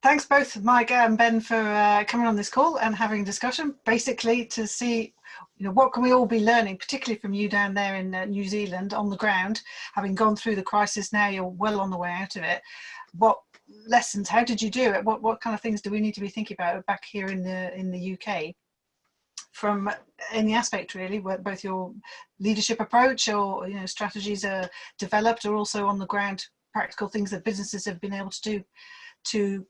thanks both Mike and Ben for coming on this call and having a discussion, basically to see, what can we all be learning, particularly from you down there in New Zealand on the ground, having gone through the crisis. Now you're well on the way out of it. What lessons? How did you do it? What kind of things do we need to be thinking about back here in the UK? From any aspect really, where both your leadership approach or strategies are developed, or also on the ground practical things that businesses have been able to do to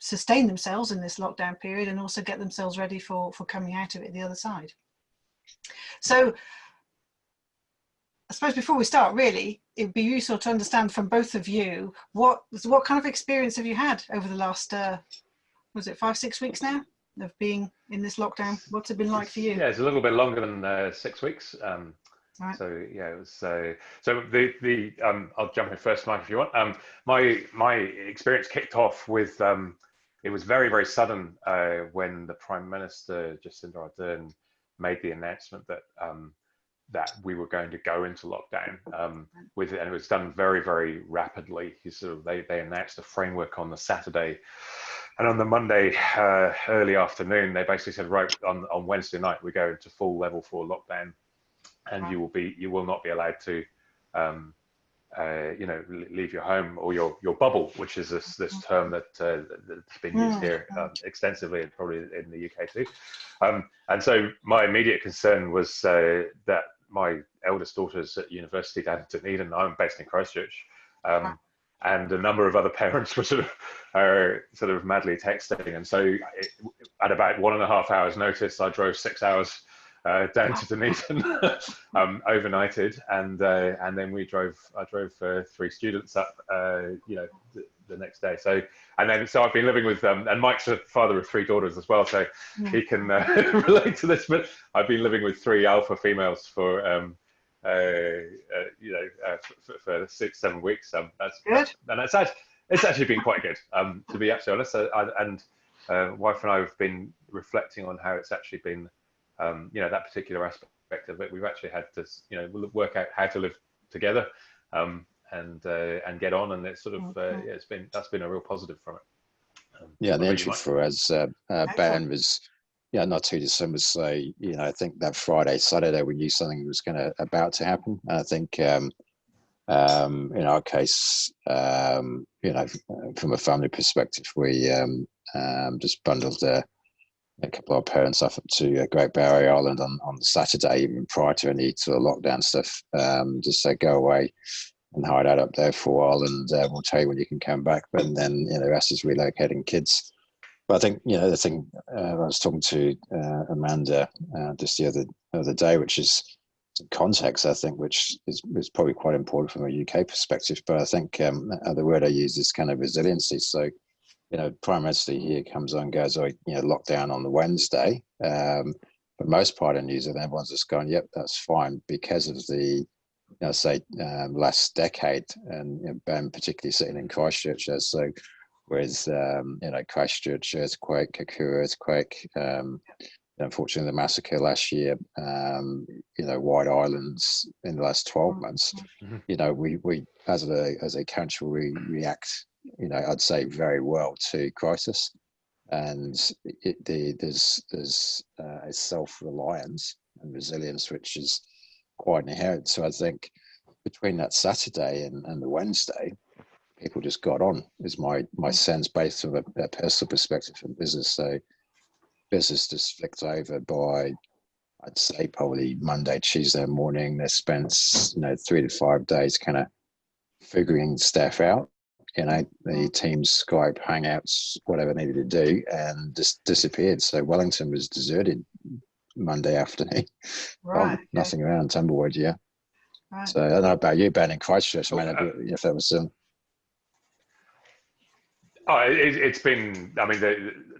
sustain themselves in this lockdown period and also get themselves ready for coming out of it the other side. So I suppose before we start, really, it'd be useful to understand from both of you what kind of experience have you had over the last, was it 5-6 weeks now of being in this lockdown? What's it been like for you? Yeah, it's a little bit longer than 6 weeks. Right. So yeah, it was. So the I'll jump in first, Mike, if you want. My experience kicked off with it was very sudden when the Prime Minister Jacinda Ardern made the announcement that that we were going to go into lockdown with it, and it was done very rapidly. They announced a framework on the Saturday, and on the Monday early afternoon, they basically said, right, on Wednesday night we go into full level 4 lockdown, and you will not be allowed to leave your home or your bubble, which is this term that's been used here extensively, and probably in the UK too. And so my immediate concern was that my eldest daughter's at university down in Dunedin. I'm based in Christchurch, and a number of other parents were sort of madly texting. And so at about 1.5 hours notice, I drove 6 hours down to Dunedin, overnighted, and then I drove 3 students up, the next day. So I've been living with and Mike's a father of 3 daughters as well, so he can relate to this. But I've been living with 3 alpha females for 6-7 weeks. That's good, and it's actually been quite good, to be absolutely honest. Wife and I have been reflecting on how it's actually been. That particular aspect of it, we've actually had to, work out how to live together, and get on, and it's sort of, that's been a real positive from it. The entry for us, Ben, was, not too dissimilar. So, I think that Friday, Saturday, we knew something was about to happen. And I think, in our case, from a family perspective, we just bundled a couple of our parents up to Great Barrier Island on the Saturday, even prior to any sort of lockdown stuff. Just say go away and hide out up there for a while, and we'll tell you when you can come back. But then, us is relocating kids. But I think, the thing I was talking to Amanda just the other day, which is context, I think, which is probably quite important from a UK perspective. But I think the word I use is kind of resiliency. So, Prime Minister here comes on and goes, lockdown on the Wednesday. For the most part in New Zealand, everyone's just going, yep, that's fine, because of the, last decade, and Ben particularly sitting in Christchurch, so with, Christchurch earthquake, Kakura earthquake, unfortunately the massacre last year, White Islands in the last 12 months, we as a country, we react, I'd say very well to crisis, and there's a self-reliance and resilience which is quite inherent. So I think between that Saturday and the Wednesday, people just got on, is my sense, based on a personal perspective from business. So business just flicked over by, I'd say, probably Monday, Tuesday morning. They spent 3 to 5 days kind of figuring stuff out, the Teams, Skype, Hangouts, whatever needed to do, and just disappeared. So Wellington was deserted Monday afternoon. Right. Nothing around Tumbleweed, yeah. Right. So I don't know about you, Ben, in Christchurch. If that was it's been. I mean,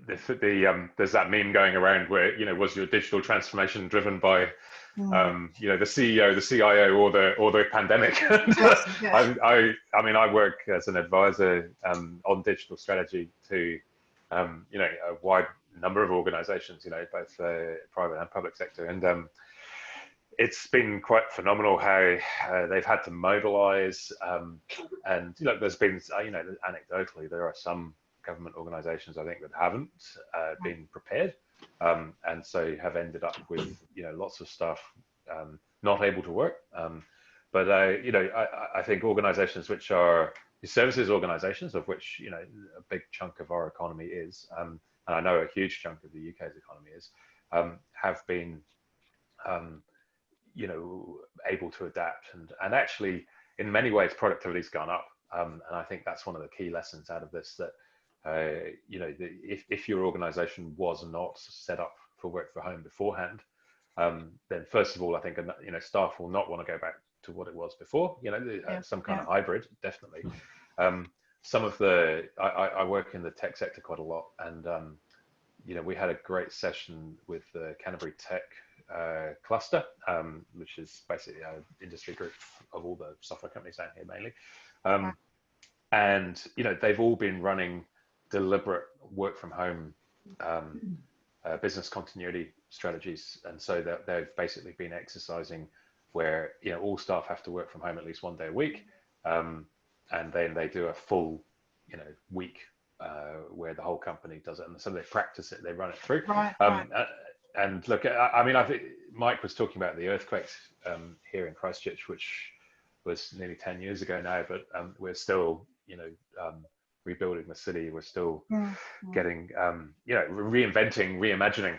there's that meme going around where was your digital transformation driven by the CEO, the CIO, or the pandemic? Yes. I work as an advisor on digital strategy to a wide number of organizations, both private and public sector, and it's been quite phenomenal how they've had to mobilize, and there's been anecdotally there are some government organisations, I think, that haven't been prepared, and so have ended up with lots of staff not able to work. But I think organisations which are services organisations, of which a big chunk of our economy is, and I know a huge chunk of the UK's economy is, have been able to adapt, and actually in many ways productivity's gone up, and I think that's one of the key lessons out of this, that if your organization was not set up for work from home beforehand, then first of all, I think staff will not want to go back to what it was before, some kind of hybrid, definitely. Some of I work in the tech sector quite a lot, and we had a great session with the Canterbury Tech cluster, which is basically an industry group of all the software companies down here mainly. And they've all been running deliberate work from home business continuity strategies, and so that they've basically been exercising where all staff have to work from home at least one day a week, and then they do a full week where the whole company does it, and so they practice it, they run it through. And look, I think Mike was talking about the earthquakes here in Christchurch, which was nearly 10 years ago now, but we're still rebuilding the city. We're still getting reinventing, reimagining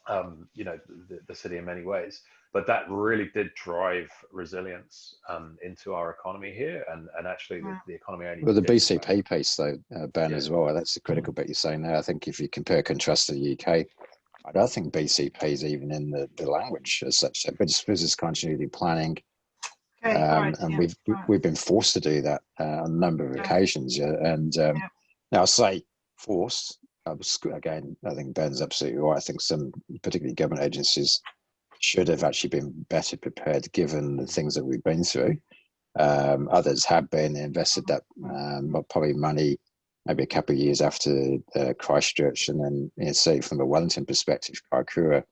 the city in many ways. But that really did drive resilience into our economy here, and actually the economy only. Well, the BCP piece though, Ben, as well. That's the critical bit you're saying there. I think if you compare contrast to the UK, I don't think BCP is even in the language as such. But it's business continuity planning, and we've been forced to do that on a number of occasions. Yeah, and now I say forced. Again, I think Ben's absolutely right. I think some, particularly government agencies, should have actually been better prepared given the things that we've been through. Others have been invested that probably money maybe a couple of years after Christchurch, and then say from a Wellington perspective, Kaikoura,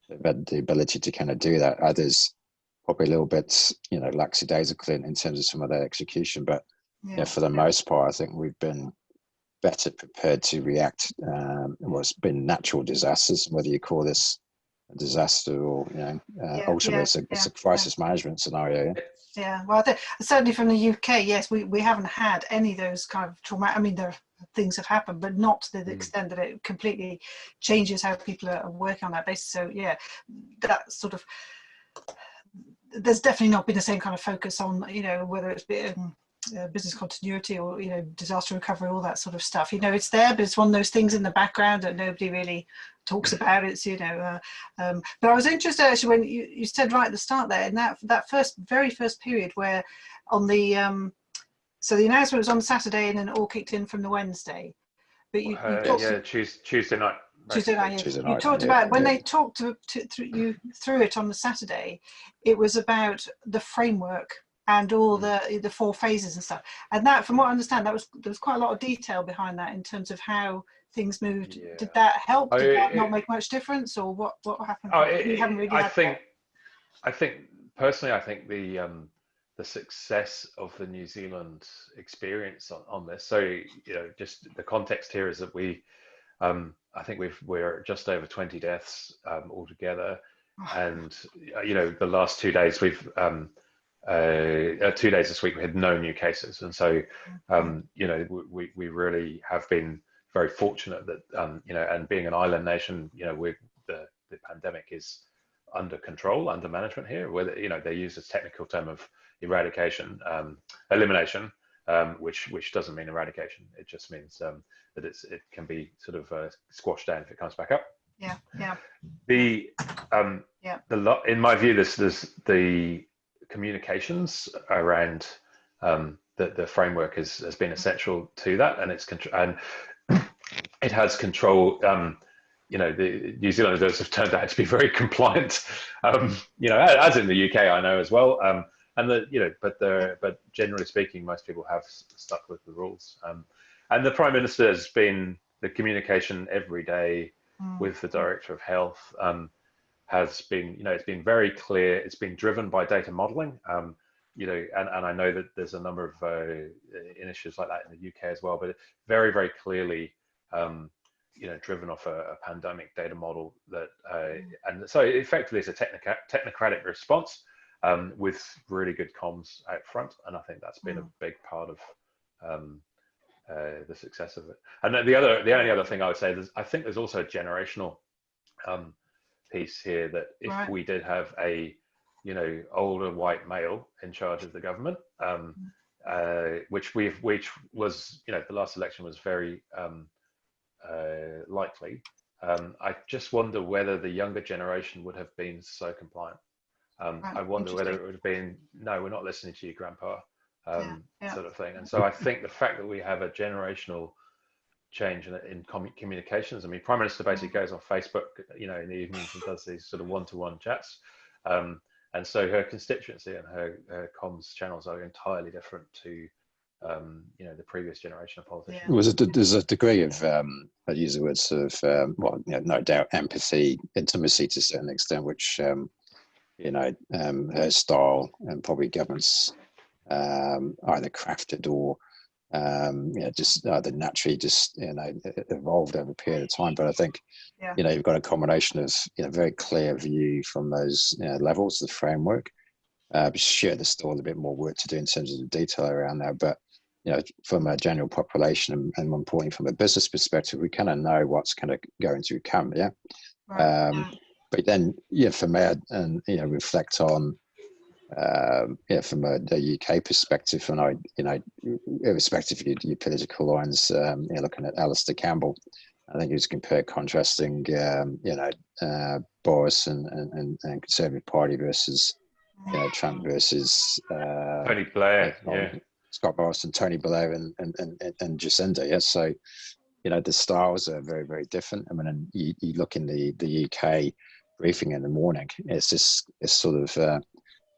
they've had the ability to kind of do that. Others probably a little bit lackadaisical in terms of some of their execution, but for the most part, I think we've been better prepared to react what's been natural disasters, whether you call this a disaster or ultimately it's a crisis management scenario. Well, certainly from the UK, yes, we haven't had any of those kind of traumatic. I mean, things have happened, but not to the extent that it completely changes how people are working on that basis. So that sort of, there's definitely not been the same kind of focus on whether it's been business continuity or disaster recovery, all that sort of stuff. It's there, but it's one of those things in the background that nobody really talks about. It's but I was interested actually when you said right at the start there, in that very first period where on the so the announcement was on Saturday and then it all kicked in from the Wednesday, but you talked Tuesday night. Tuesday night. You talked about when they talked you through it on the Saturday, it was about the framework and all the 4 phases and stuff. And that, from what I understand, there was quite a lot of detail behind that in terms of how things moved. Yeah. Did that help? Did that not make much difference, or what happened? You haven't really. I think personally, I think the success of the New Zealand experience on this. So just the context here is that we, I think we're just over 20 deaths altogether, and the last 2 days we've. 2 days this week we had no new cases, and so we really have been very fortunate that and being an island nation, the pandemic is under control, under management here. Whether they use this technical term of elimination, which doesn't mean eradication. It just means that it can be sort of squashed down if it comes back up. In my view, there's the communications around the framework has been essential to that, and it has control. The New Zealanders have turned out to be very compliant, as in the UK, I know as well. But generally speaking, most people have stuck with the rules. And the Prime Minister has been the communication every day with the Director of Health. Has been, it's been very clear. It's been driven by data modeling. you know, and I know that there's a number of initiatives like that in the UK as well, but very, very clearly, you know, driven off a pandemic data model that, and so effectively it's a technocratic response with really good comms out front, and I think that's been a big part of the success of it. And then the only other thing I would say is I think there's also a generational piece here, that if we did have a, you know, older white male in charge of the government, which was, you know, the last election was very likely. I just wonder whether the younger generation would have been so compliant. I wonder whether it would have been, no, we're not listening to you, Grandpa, sort of thing. And so I think the fact that we have a generational change in communications. I mean, Prime Minister basically goes on Facebook, you know, in the evenings and does these sort of one-to-one chats. And so her constituency and her comms channels are entirely different to, you know, the previous generation of politicians. There's a degree of, I use the word sort of, well, you know, no doubt empathy, intimacy to a certain extent, which, you know, her style and probably governments either crafted or, you know, just either naturally just, you know, evolved over a period of time. But I think, you know, you've got a combination of, you know, very clear view from those, you know, levels, the framework. Sure, there's still a bit more work to do in terms of the detail around that, but, you know, from a general population and more importantly from a business perspective, we kind of know what's kind of going to come. But then, for me, and, you know, reflect on, from the UK perspective, and I, you know, irrespective of your political lines, you know, looking at Alistair Campbell, I think he was contrasting, you know, Boris and Conservative Party versus, you know, Trump versus Tony Blair, Scott Morrison, Tony Blair, and Jacinda. Yeah, so, you know, the styles are very, very different. I mean, you look in the UK briefing in the morning, it's sort of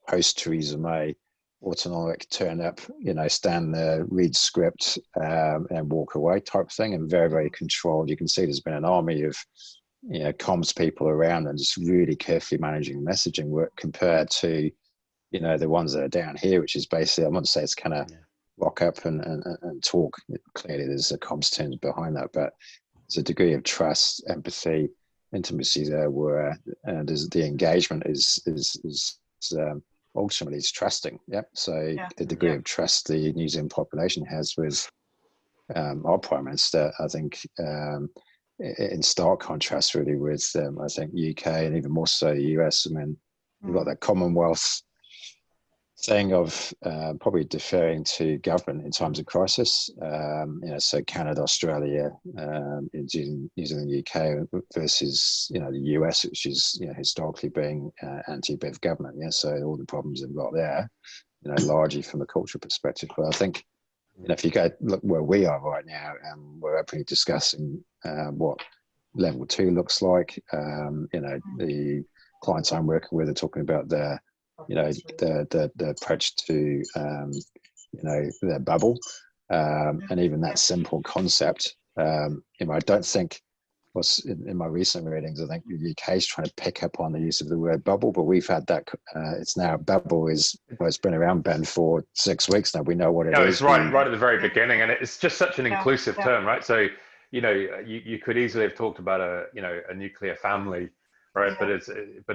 post Theresa May, autonomic, turn up, you know, stand there, read script, and walk away type thing, and very, very controlled. You can see there's been an army of, you know, comms people around and just really carefully managing messaging work compared to, you know, the ones that are down here, which is basically, I wouldn't say it's kind of rock up and talk. Clearly there's a comms team behind that, but there's a degree of trust, empathy, intimacy there where there's the engagement is ultimately it's trusting. So the degree of trust the New Zealand population has with our Prime Minister, I think, in stark contrast really with I think UK and even more so the US. I mean, you've got that Commonwealth thing of probably deferring to government in times of crisis. You know, so Canada, Australia, New Zealand, UK versus, you know, the US, which is, you know, historically being anti-Bev government. So all the problems they've got there, you know, largely from a cultural perspective. But I think, you know, if you go look where we are right now, and we're openly discussing what level 2 looks like. You know, the clients I'm working with are talking about their, you know, the approach to, you know, their bubble, and even that simple concept. You know, I don't think what's in my recent readings, I think the UK is trying to pick up on the use of the word bubble, but we've had that. It's now bubble is, well, it's been around, Ben, for 6 weeks now. We know what it is. It's right at the very beginning, and it's just such an inclusive term, right? So, you know, you could easily have talked about a nuclear family. Right, but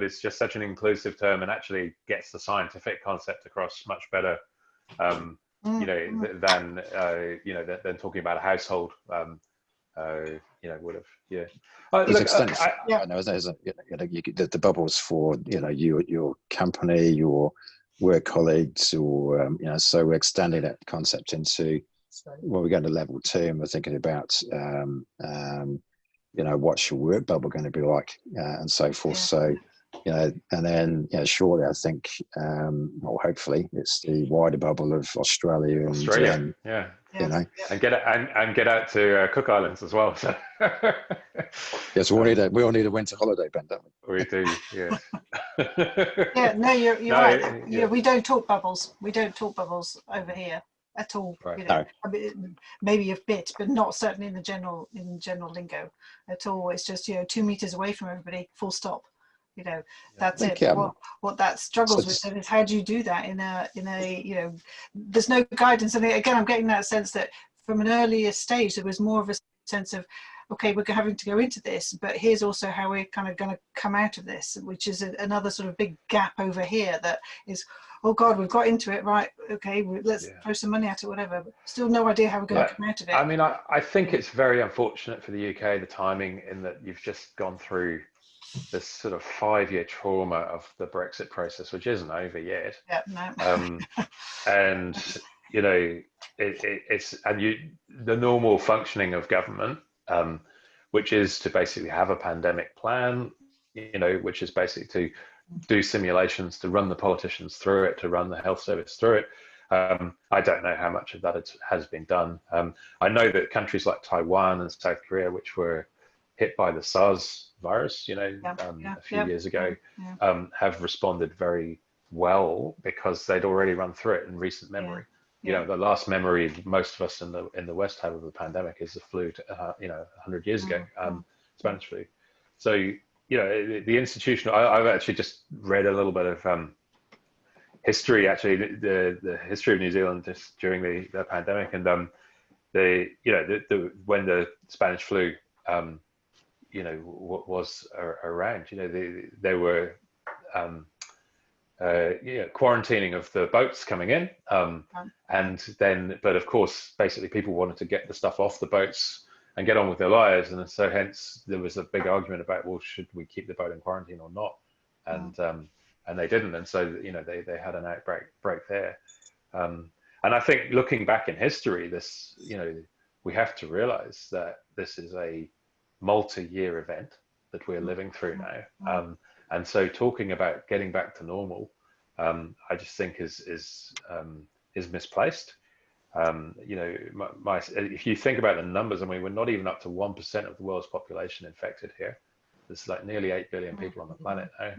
it's just such an inclusive term, and actually gets the scientific concept across much better, you know, than you know, than talking about a household, you know, would have. I know there's the bubbles for, you know, your company, your work colleagues, or you know, so we're extending that concept into, well, we're going to level 2, and we're thinking about. You know, what's your work bubble going to be like, and so forth. So, you know, and then, you know, shortly, I think, or hopefully, it's the wider bubble of Australia and you know, and get out to Cook Islands as well. So. Yes, we all need a winter holiday, Ben, don't we? We do, No, you're right. Yeah, we don't talk bubbles. We don't talk bubbles over here at all. Right. You know, I mean, maybe a bit, but not certainly in general lingo at all. It's just, you know, 2 meters away from everybody, full stop. You know, that's think, it. What that struggles with so then is how do you do that in a you know, there's no guidance. And again, I'm getting that sense that from an earlier stage there was more of a sense of, okay, we're having to go into this, but here's also how we're kind of going to come out of this, which is another sort of big gap over here that is, oh God, we've got into it, right, okay, let's throw some money at it, whatever, but still no idea how we're going to come out of it. I mean, I think it's very unfortunate for the UK, the timing, in that you've just gone through this sort of 5-year trauma of the Brexit process, which isn't over yet. Yeah, no. And you know, it's the normal functioning of government, which is to basically have a pandemic plan, you know, which is basically to do simulations, to run the politicians through it, to run the health service through it. I don't know how much of that has been done. I know that countries like Taiwan and South Korea, which were hit by the SARS virus, you know, a few years ago, have responded very well because they'd already run through it in recent memory. You know, the last memory most of us in the West have of the pandemic is the flu, you know, 100 years ago, Spanish flu. So, you know, the institutional. I've actually just read a little bit of history, actually, the history of New Zealand just during the pandemic, and when the Spanish flu you know, was around, you know, they were quarantining of the boats coming in, and then, but of course, basically people wanted to get the stuff off the boats and get on with their lives, and so hence there was a big argument about, well, should we keep the boat in quarantine or not? And they didn't, and so, you know, they had an outbreak there, and I think looking back in history, this, you know, we have to realize that this is a multi-year event that we're living through now, and so talking about getting back to normal, I just think is misplaced. You know, if you think about the numbers, I mean, we're not even up to 1% of the world's population infected here. There's like nearly 8 billion people on the planet now,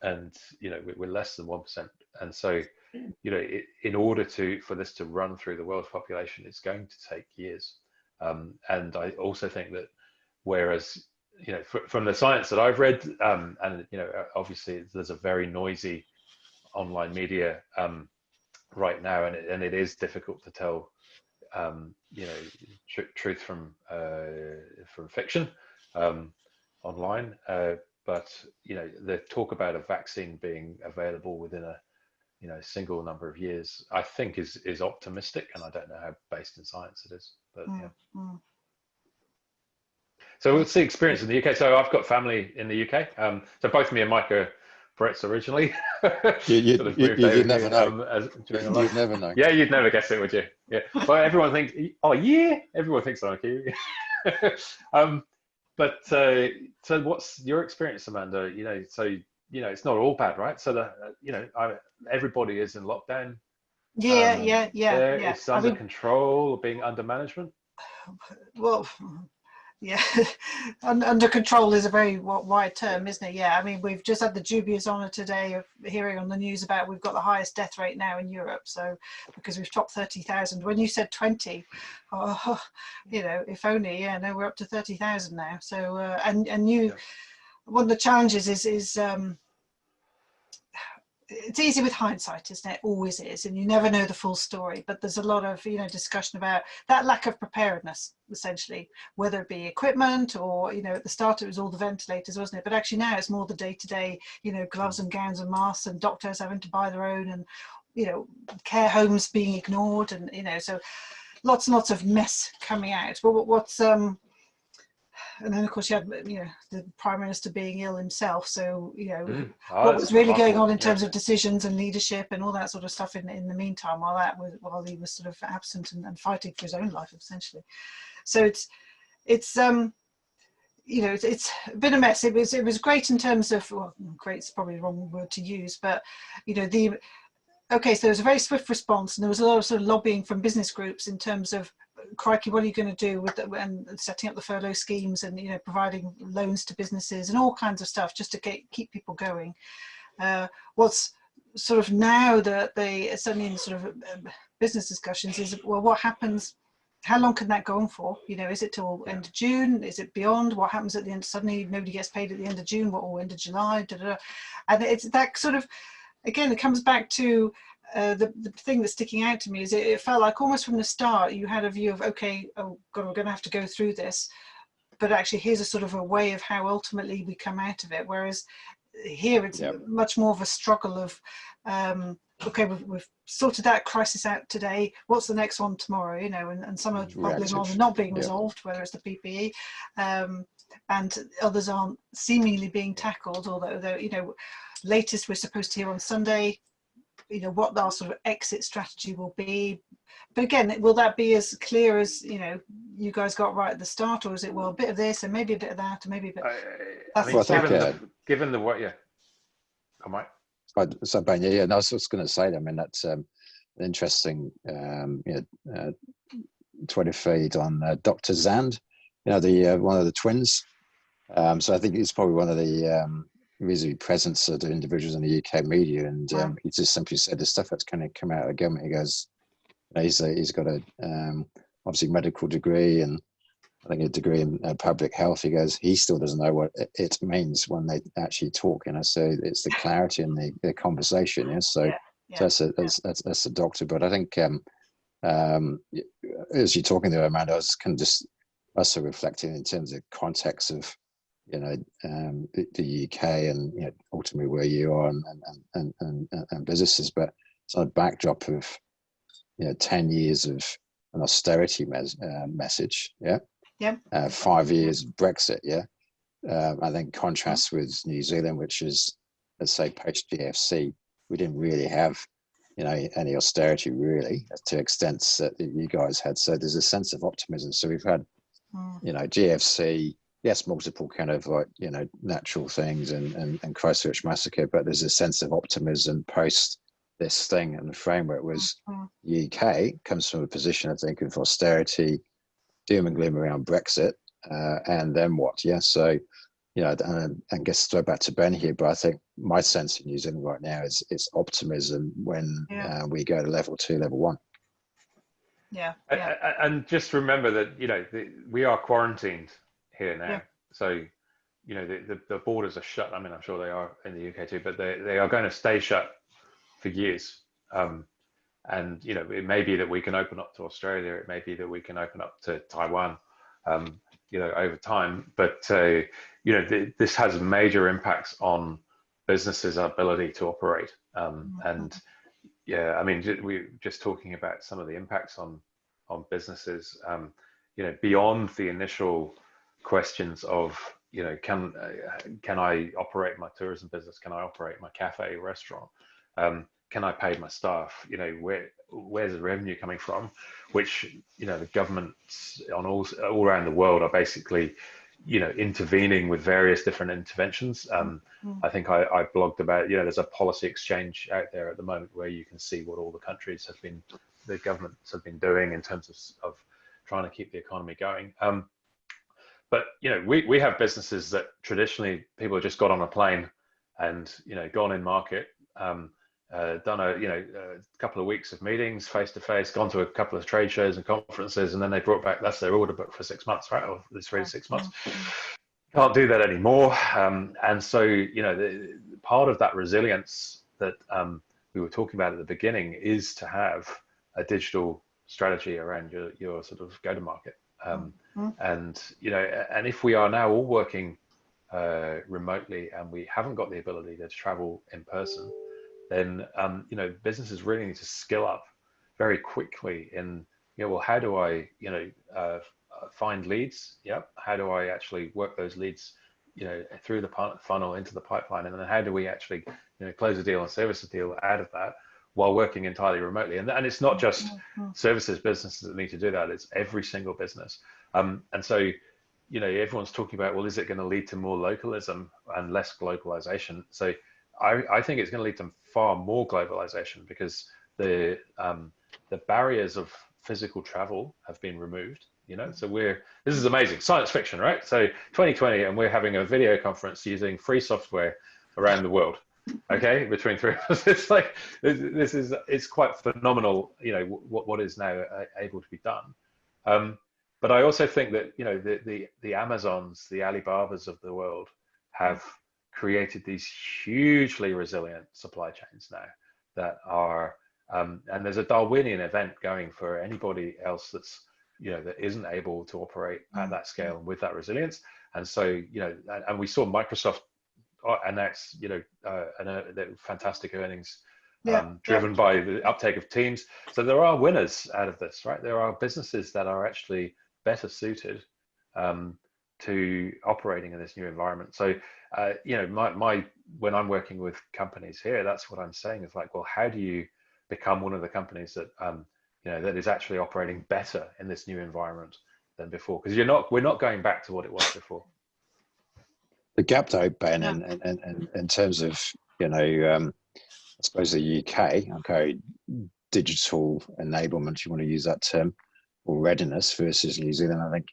and you know, we're less than 1%, and so, you know, in order for this to run through the world's population, it's going to take years. And I also think that, whereas, you know, from the science that I've read, and, you know, obviously there's a very noisy online media right now, and it is difficult to tell, you know, truth from fiction online. But, you know, the talk about a vaccine being available within a, you know, single number of years, I think is optimistic, and I don't know how based in science it is, but yeah. So what's the experience in the UK? So I've got family in the UK. So both me and Mike are Brits originally. you never know. You'd never know. Yeah, you'd never guess it, would you? Yeah. Well, everyone thinks, oh yeah, everyone thinks I'm a Kiwi. But so what's your experience, Amanda? You know, so, you know, it's not all bad, right? So you know, everybody is in lockdown. Yeah. It's under control, or being under management. Well, yeah, under control is a very wide term, isn't it? Yeah, I mean, we've just had the dubious honour today of hearing on the news about we've got the highest death rate now in Europe. So because we've topped 30,000. When you said 20, oh, you know, if only. Yeah, no, we're up to 30,000 now. So one of the challenges is it's easy with hindsight, isn't it? Always is, and you never know the full story. But there's a lot of, you know, discussion about that lack of preparedness, essentially, whether it be equipment or, you know, at the start it was all the ventilators, wasn't it? But actually now it's more the day-to-day, you know, gloves and gowns and masks, and doctors having to buy their own, and, you know, care homes being ignored, and, you know, so lots and lots of mess coming out. But what's and then of course you had, you know, the Prime Minister being ill himself, so, you know, what was really going on in terms of decisions and leadership and all that sort of stuff in the meantime, while he was sort of absent and fighting for his own life, essentially. So it's you know, it's been a mess. It was great in terms of, well, great's probably the wrong word to use, but, you know, okay, so there was a very swift response, and there was a lot of sort of lobbying from business groups in terms of, crikey, what are you going to do with and setting up the furlough schemes, and, you know, providing loans to businesses and all kinds of stuff just to keep people going. What's sort of now that certainly in sort of business discussions is, well, what happens how long can that go on for? You know, is it till end of June? Is it beyond? What happens at the end? Suddenly nobody gets paid at the end of June, or end of July? Da, da, da. And it's that sort of, again, it comes back to the thing that's sticking out to me is it felt like almost from the start you had a view of, okay, oh God, we're going to have to go through this. But actually, here's a sort of a way of how ultimately we come out of it. Whereas here, it's much more of a struggle of, okay, we've sorted that crisis out today. What's the next one tomorrow? You know, and some are bubbling on and not being resolved, whether it's the PPE, and others aren't seemingly being tackled. Although you know, latest we're supposed to hear on Sunday, you know, what our sort of exit strategy will be. But again, will that be as clear as, you know, you guys got right at the start, or is it, well, a bit of this and maybe a bit of that and maybe a bit? I mean, given the what, I might. So Ben, no, I was just going to say that. I mean, that's an interesting Twitter feed on Dr. Zand, you know, the one of the twins. So I think it's probably one of the reasonably present sort of individuals in the UK media, and he just simply said the stuff that's kind of come out of the government. He goes, you know, he's got a obviously medical degree and I think a degree in public health. He goes, he still doesn't know what it means when they actually talk. You know, so it's the clarity in the conversation. Yeah, so that's a doctor. But I think as you're talking there, Amanda, I was kind of just also reflecting in terms of context of, you know, the UK and, you know, ultimately where you are and businesses, but it's on a backdrop of, you know, 10 years of an austerity message, 5 years Brexit, I think contrast with New Zealand, which is, let's say, post GFC, we didn't really have, you know, any austerity really to extents that you guys had. So there's a sense of optimism. So we've had, you know, GFC, yes, multiple kind of like, you know, natural things and Christchurch massacre, but there's a sense of optimism post this thing, and the framework was UK comes from a position, I think, of austerity, doom and gloom around Brexit, and then what? So, you know, and I guess throw back to Ben here, but I think my sense in New Zealand right now is it's optimism when we go to level 2, level 1. And just remember that, you know, we are quarantined here now. So, you know, the borders are shut. I mean, I'm sure they are in the UK too, but they are going to stay shut for years. And, you know, it may be that we can open up to Australia. It may be that we can open up to Taiwan, you know, over time. But, you know, this has major impacts on businesses' ability to operate. And I mean, we're just talking about some of the impacts on businesses, you know, beyond the initial questions of, you know, can I operate my tourism business? Can I operate my cafe, restaurant? Can I pay my staff? You know, where's the revenue coming from? Which, you know, the governments on all around the world are basically, you know, intervening with various different interventions. I think I blogged about, you know, there's a policy exchange out there at the moment where you can see what all the countries have been, the governments have been doing in terms of trying to keep the economy going. But, you know, we have businesses that traditionally people have just got on a plane and, you know, gone in market, done a couple of weeks of meetings face to face, gone to a couple of trade shows and conferences, and then they brought back, that's their order book for 6 months, right? Or 3 to 6 months. Can't do that anymore. And so, you know, the part of that resilience that we were talking about at the beginning is to have a digital strategy around your sort of go-to-market. And, you know, and if we are now all working remotely and we haven't got the ability to travel in person, then, you know, businesses really need to skill up very quickly in, you know, well, how do I, you know, find leads? How do I actually work those leads, you know, through the funnel into the pipeline? And then how do we actually, you know, close a deal and service a deal out of that while working entirely remotely? And it's not just services businesses that need to do that. It's every single business. And so, you know, everyone's talking about, well, is it going to lead to more localism and less globalization? So I think it's going to lead to far more globalization because the barriers of physical travel have been removed, you know. So this is amazing science fiction, right? So 2020, and we're having a video conference using free software around the world, okay, between three of us. It's like, it's quite phenomenal, you know, what is now able to be done. But I also think that, the Amazons, the Alibabas of the world have created these hugely resilient supply chains now that are, and there's a Darwinian event going for anybody else that's, that isn't able to operate at that scale and with that resilience. And so, and we saw Microsoft announce, fantastic earnings, driven by the uptake of Teams. So there are winners out of this, right? There are businesses that are actually better suited to operating in this new environment. So, when I'm working with companies here, that's what I'm saying is like, well, how do you become one of the companies that, that is actually operating better in this new environment than before? Because we're not going back to what it was before. The gap though, Ben, in terms of, I suppose the UK, okay, digital enablement, if you want to use that term, or readiness versus New Zealand, I think,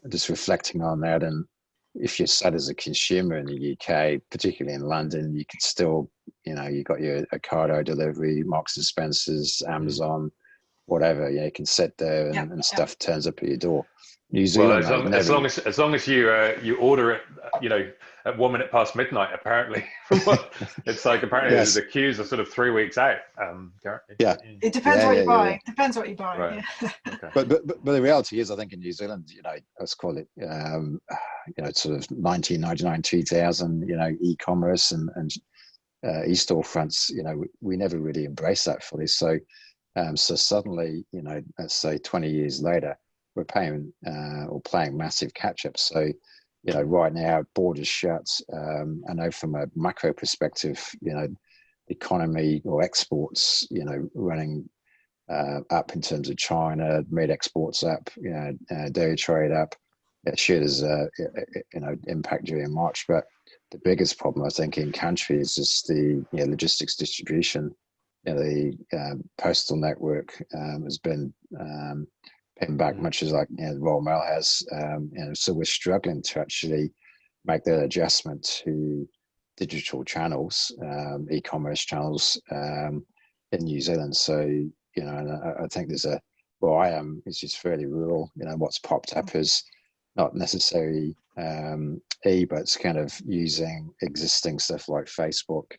just reflecting on that, and if you're sat as a consumer in the UK, particularly in London, you could still, you got your Ocado delivery, Marks and Spencer's, Amazon, whatever. You can sit there and stuff turns up at your door. New Zealand, as long as you order it, at 1 minute past midnight, apparently. It's like apparently the queues are sort of 3 weeks out. It depends what you buy. Depends what you buy. Right. Yeah. Okay. But the reality is, I think in New Zealand, let's call it, sort of 1999, 2000, e-commerce and e-store fronts. We never really embraced that fully. So suddenly, let's say 20 years later, we're paying or playing massive catch up. So, right now, borders shut. I know from a macro perspective, economy or exports, running up in terms of China, meat exports up, dairy trade up. It should as impact during March. But the biggest problem, I think, in country is just the logistics distribution. The postal network has been pinned back, much as like the Royal Mail has. So we're struggling to actually make that adjustment to digital channels, e-commerce channels in New Zealand. So and I think there's where I am is just fairly rural. What's popped up is not necessarily but it's kind of using existing stuff like Facebook,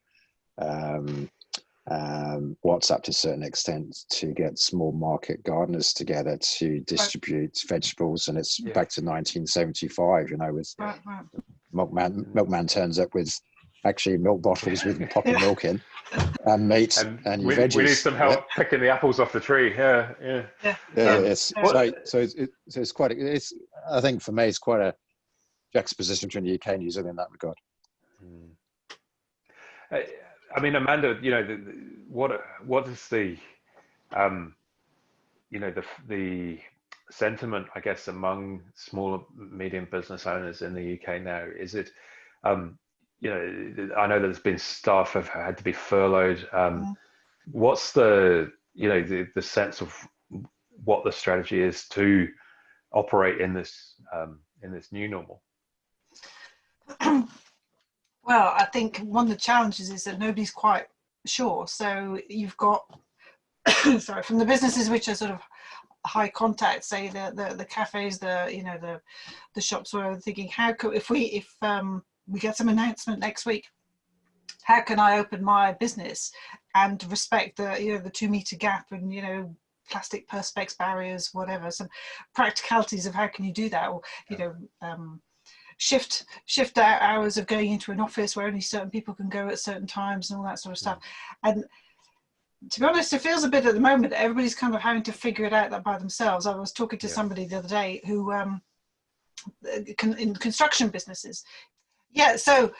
WhatsApp to a certain extent to get small market gardeners together to distribute vegetables, and it's back to 1975. With milkman turns up with actually milk bottles with a pop of milk in and meat and your veggies. We need some help picking the apples off the tree. So it's quite. I think for me, it's quite a juxtaposition between the UK and New Zealand in that regard. I mean, Amanda, what is the, the sentiment, I guess, among small, medium business owners in the UK now? Is it, I know there's been staff have had to be furloughed. What's the, the sense of what the strategy is to operate in this new normal? Well, I think one of the challenges is that nobody's quite sure. So you've got, from the businesses which are sort of high contact, say the cafes, the shops, where I'm thinking, how could if we get some announcement next week, how can I open my business and respect the 2 meter gap and plastic perspex barriers, whatever, some practicalities of how can you do that, or shift hours of going into an office where only certain people can go at certain times and all that sort of stuff. And to be honest, it feels a bit at the moment everybody's kind of having to figure it out by themselves. I was talking to somebody the other day who in construction businesses. So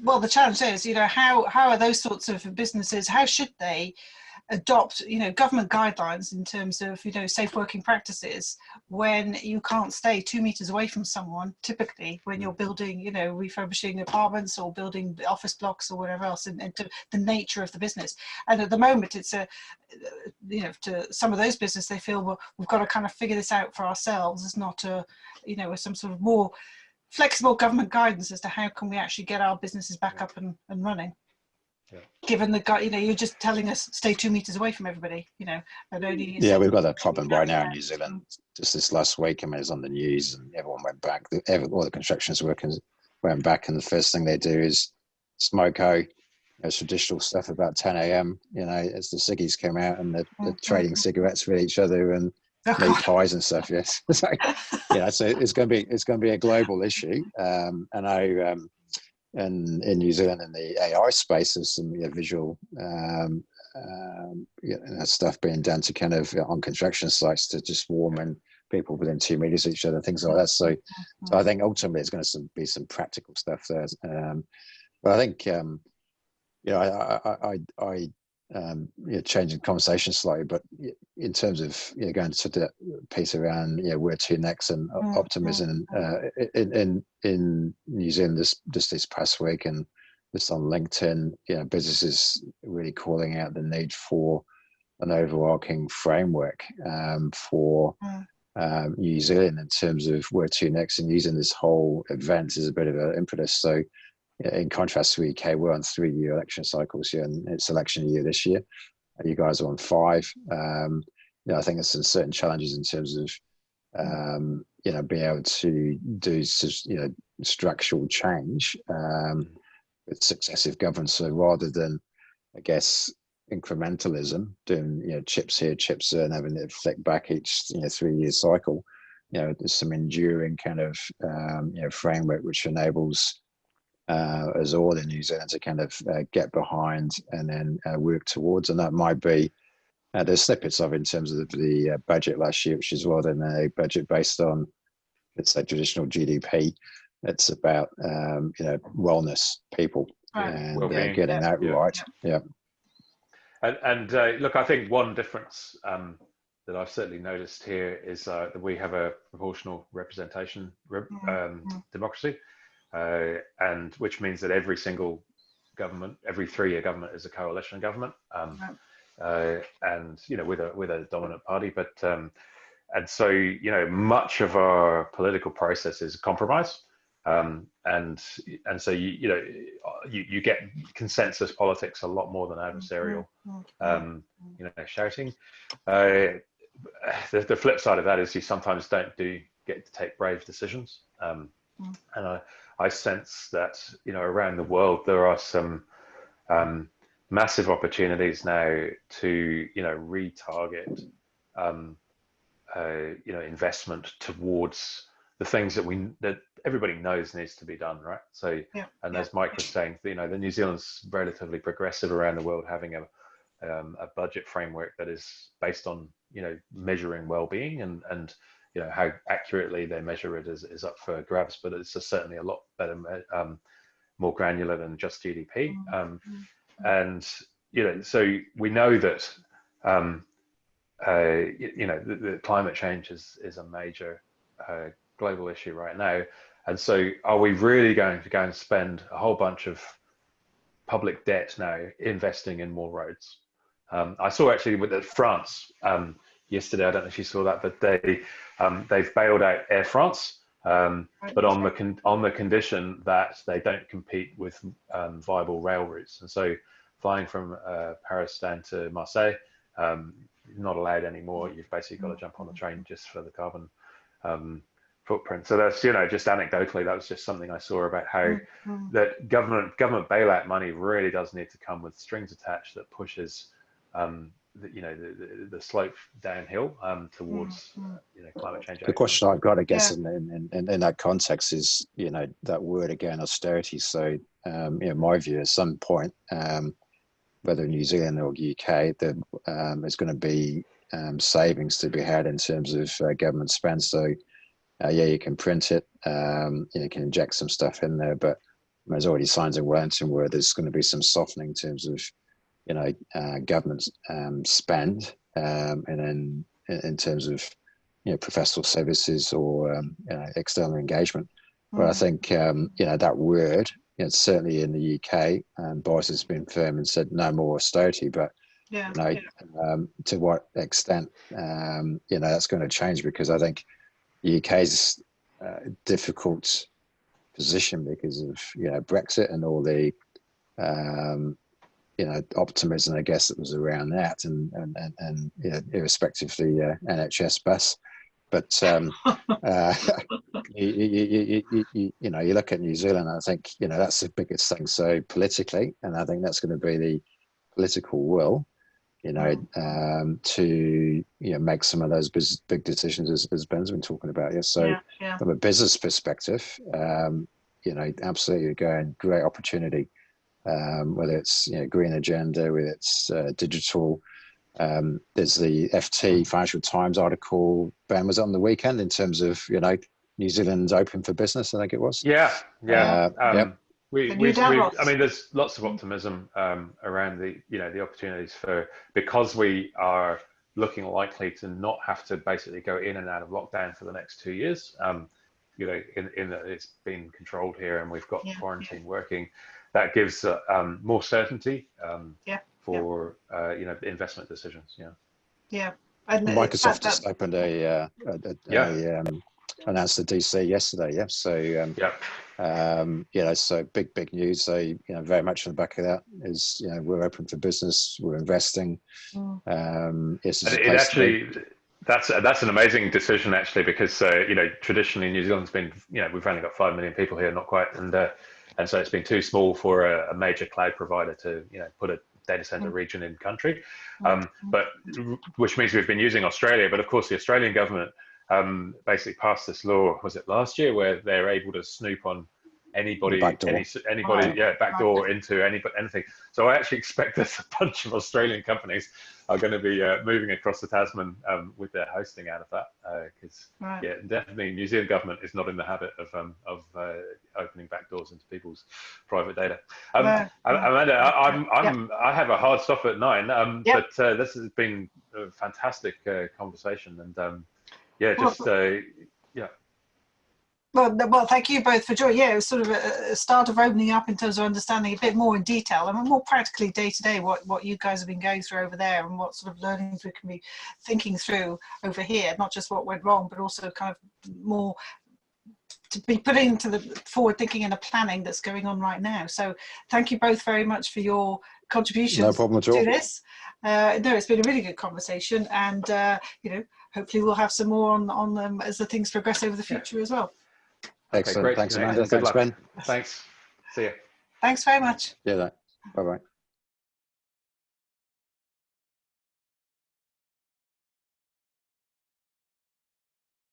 well, the challenge is, how are those sorts of businesses, how should they adopt government guidelines in terms of safe working practices when you can't stay 2 meters away from someone, typically when you're building refurbishing apartments or building office blocks or whatever else, and to the nature of the business. And at the moment it's to some of those businesses, they feel, well, we've got to kind of figure this out for ourselves. It's not some sort of more flexible government guidance as to how can we actually get our businesses back up and running. given the guy, you're just telling us stay 2 meters away from everybody, and only. Yeah, we've got that problem right now in New Zealand. Just this last week, I mean, it's on the news, and everyone went back. All the construction workers went back, and the first thing they do is smoko, traditional stuff about 10 a.m. As the ciggies come out and they're trading cigarettes with each other and meat pies and stuff. Yes, so so it's going to be a global issue. I know. And in New Zealand, in the AI space, there's some visual stuff being done to kind of on construction sites to just warm in people within 2 meters of each other, things like that. So I think ultimately it's going to be some practical stuff there. But I think changing the conversation slightly, but in terms of going to the piece around where to next and optimism in New Zealand this past week, and just on LinkedIn, businesses really calling out the need for an overarching framework for New Zealand in terms of where to next, and using this whole event as a bit of an impetus. So in contrast to the UK, we're on 3-year election cycles here, and it's election year this year. You guys are on 5. I think there's some certain challenges in terms of, being able to do, structural change with successive governments. So rather than, I guess, incrementalism, doing, chips here, chips there, and having it flick back each, 3-year cycle, there's some enduring kind of, framework which enables us all in New Zealand to kind of get behind and then work towards. And that might be, there's snippets of in terms of the budget last year, which is well then a budget based on, let's say, traditional GDP. It's about, wellness, people, and getting that right. Yeah. And look, I think one difference that I've certainly noticed here is that we have a proportional representation democracy. And which means that every single government, every 3-year government is a coalition government, and with a dominant party. But and so much of our political process is compromise, and so you get consensus politics a lot more than adversarial, shouting. The flip side of that is you sometimes don't get to take brave decisions, and I sense that around the world there are some massive opportunities now to retarget investment towards the things that everybody knows needs to be done, right? So and as Mike was saying, the New Zealand's relatively progressive around the world, having a budget framework that is based on measuring well-being, and how accurately they measure it is up for grabs, but it's certainly a lot better, more granular than just GDP. And so we know that the climate change is a major global issue right now. And so are we really going to go and spend a whole bunch of public debt now investing in more roads? I saw actually with France yesterday, I don't know if you saw that, but they've bailed out Air France, but on the condition that they don't compete with viable rail routes. And so flying from Paris down to Marseille, not allowed anymore. You've basically got to jump on the train just for the carbon footprint. So that's, just anecdotally, that was just something I saw about how that government bailout money really does need to come with strings attached that pushes the slope downhill towards climate change. The question I've got, I guess, in that context is that word again, austerity. So my view, at some point, whether New Zealand or UK, that there's going to be savings to be had in terms of government spend. So you can print it, you can inject some stuff in there, but there's already signs in Wellington where there's going to be some softening in terms of government spend, and then in terms of professional services or external engagement. But I think that word, certainly in the UK, Boris has been firm and said no more austerity. But to what extent that's going to change, because I think the UK's difficult position because of Brexit and all the optimism, I guess, that was around that, and irrespective of the NHS bus. But you look at New Zealand, I think that's the biggest thing. So politically, and I think that's going to be the political will, to make some of those big decisions as Ben's been talking about. Yeah. So from a business perspective, absolutely going great opportunity. Whether it's green agenda, whether it's digital. There's the FT Financial Times article, Ben, was on the weekend in terms of New Zealand's open for business, I think it was. Yeah. Yep. I mean, there's lots of optimism around the opportunities because we are looking likely to not have to basically go in and out of lockdown for the next 2 years. In that it's been controlled here and we've got quarantine working. That gives more certainty for investment decisions. And Microsoft just opened announced the DC yesterday. So big news. So very much on the back of that is we're open for business, we're investing. That's an amazing decision actually, because traditionally New Zealand's been we've only got 5 million people here, not quite, and so it's been too small for a major cloud provider to put a data center region in country, but which means we've been using Australia. But of course the Australian government basically passed this law, was it last year, where they're able to snoop on anybody, backdoor into anything. So I actually expect there's a bunch of Australian companies are going to be moving across the Tasman with their hosting out of that, because definitely New Zealand government is not in the habit of opening backdoors into people's private data. Amanda, I have a hard stop at 9, but this has been a fantastic conversation, and Well, thank you both for joining. It was sort of a start of opening up in terms of understanding a bit more in detail, and more practically day to day what you guys have been going through over there, and what sort of learnings we can be thinking through over here, not just what went wrong, but also kind of more to be put into the forward thinking and the planning that's going on right now. So thank you both very much for your contributions no problem at all. to this. It's been a really good conversation, and hopefully we'll have some more on them as the things progress over the future as well. Excellent. Thanks, Amanda. Thanks, Ben. Thanks. See you. Thanks very much. Yeah. Bye-bye.